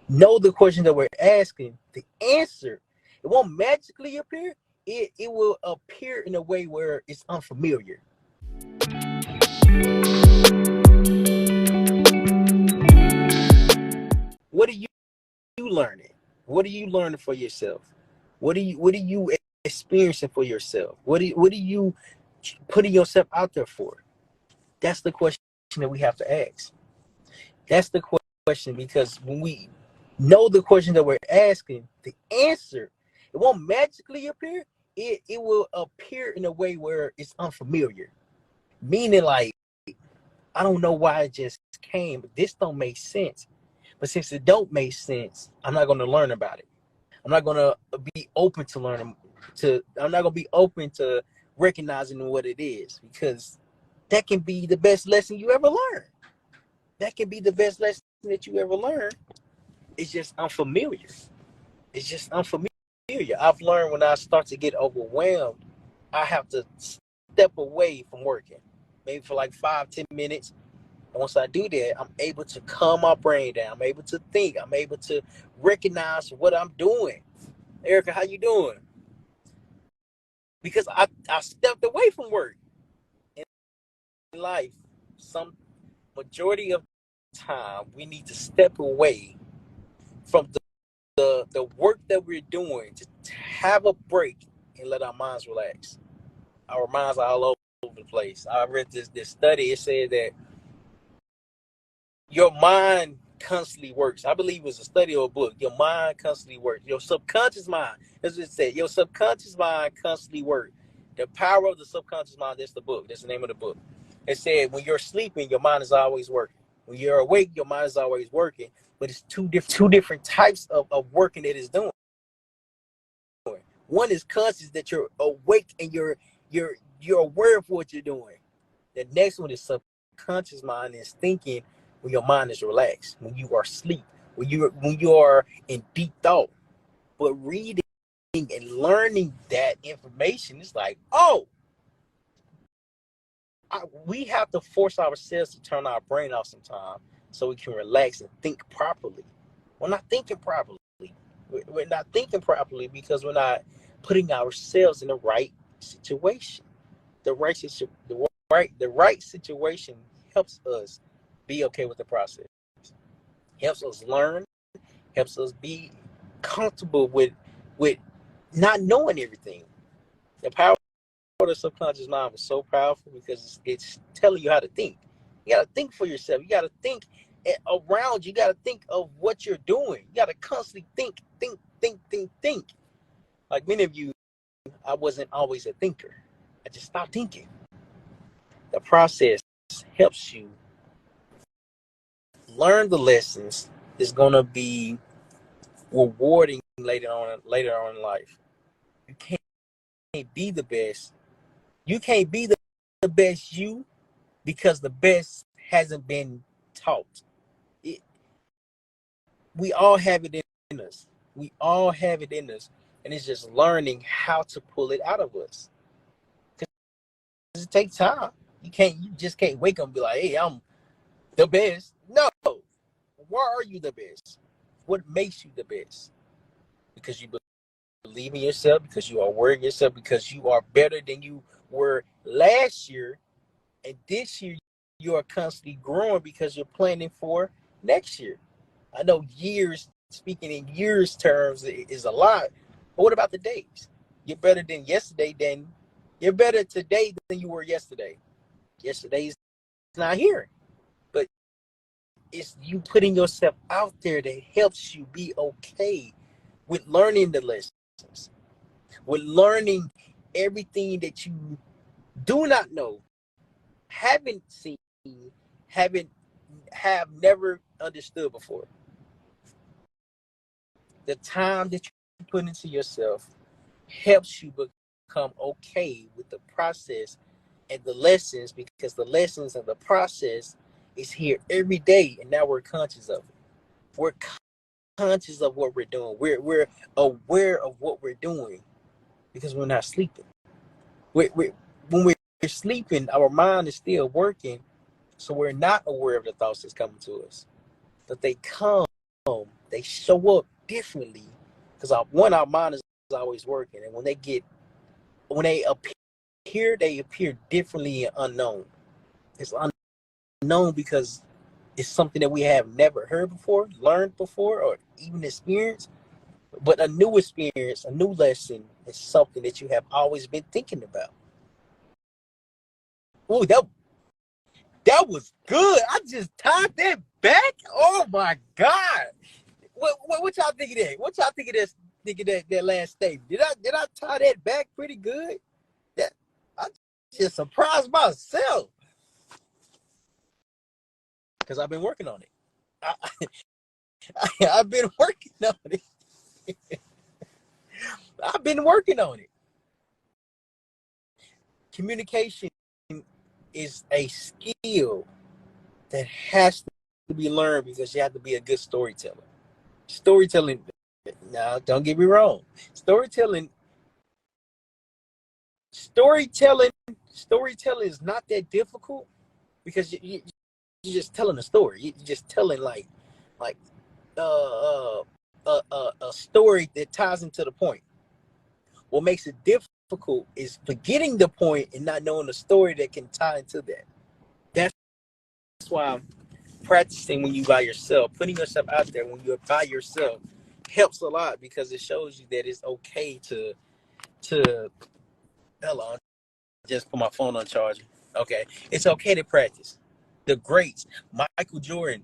know the question that we're asking, the answer, it won't magically appear. It will appear in a way where it's unfamiliar. What are you learning? What are you learning for yourself? What are you experiencing for yourself? What are you putting yourself out there for? That's the question that we have to ask. That's the question, because when we know the question that we're asking, the answer, it won't magically appear. It will appear in a way where it's unfamiliar. Meaning, like, I don't know why it just came, but this don't make sense. But since it don't make sense, I'm not going to learn about it. I'm not going to be open to learning. I'm not going to be open to recognizing what it is, because that can be the best lesson you ever learn. That can be the best lesson that you ever learn. It's just unfamiliar. It's just unfamiliar. I've learned when I start to get overwhelmed, I have to step away from working, maybe for like 5-10 minutes. And once I do that, I'm able to calm my brain down. I'm able to think. I'm able to recognize what I'm doing. Erica, how you doing? Because I stepped away from work. In life, some majority of the time, we need to step away from the work that we're doing, to have a break and let our minds relax. Our minds are all over the place. I read this study. It said that your mind constantly works. I believe it was a study or a book. Your mind constantly works. Your subconscious mind, as it said, your subconscious mind constantly works. The power of the subconscious mind. That's the book. That's the name of the book. It said when you're sleeping, your mind is always working. When you're awake, your mind is always working. But it's two different types of working that it's doing. One is conscious, that you're awake and you're aware of what you're doing. The next one is subconscious mind, is thinking when your mind is relaxed, when you are asleep, when you are in deep thought. But reading and learning that information, it's like, oh, we have to force ourselves to turn our brain off sometime so we can relax and think properly. We're not thinking properly. We're not thinking properly because we're not putting ourselves in the right situation. The right situation helps us be okay with the process. Helps us learn. Helps us be comfortable with not knowing everything. The power of the subconscious mind was so powerful because it's telling you how to think. You got to think for yourself. You got to think around. You got to think of what you're doing. You got to constantly think. Like many of you, I wasn't always a thinker. I just stopped thinking. The process helps you learn the lessons. It's gonna be rewarding later on in life. You can't be the best. You can't be the best you, because the best hasn't been taught. It, we all have it in us. We all have it in us, and it's just learning how to pull it out of us. Because it takes time. You just can't wake up and be like, "Hey, I'm the best." No. Why are you the best? What makes you the best? Because you believe in yourself, because you are aware of yourself, because you are better than you were last year, and this year you are constantly growing because you're planning for next year. I know years, speaking in years terms, is a lot, but what about the days? You're better than yesterday. You're better today than you were yesterday. Yesterday's not here, but it's you putting yourself out there that helps you be okay with learning the lessons, with learning everything that you do not know, haven't seen, haven't have never understood before. The time that you put into yourself helps you become okay with the process and the lessons, because the lessons and the process is here every day, and now we're conscious of it. We're conscious of what we're doing. We're aware of what we're doing because we're not sleeping. When we're sleeping, our mind is still working, so we're not aware of the thoughts that's coming to us. But they come they show up differently because our mind is always working, and when they appear differently and unknown. It's unknown because it's something that we have never heard before, learned before, or even experienced. But a new experience, a new lesson is something that you have always been thinking about. Oh, that was good. I just tied that back. Oh my God. What y'all think of that? What y'all think of that last statement? Did I tie that back pretty good? That I just surprised myself because I've been working on it. I've been working on it. I've been working on it. Communication is a skill that has to be learned because you have to be a good storyteller. Storytelling, now don't get me wrong. Storytelling, storytelling, storytelling is not that difficult because you're just telling a story. You're just telling like a story that ties into the point. What makes it difficult is forgetting the point and not knowing the story that can tie into that. That's why practicing when you by yourself, putting yourself out there when you're by yourself helps a lot because it shows you that it's okay to hello, just put my phone on charger. Okay. It's okay to practice. The greats, Michael Jordan,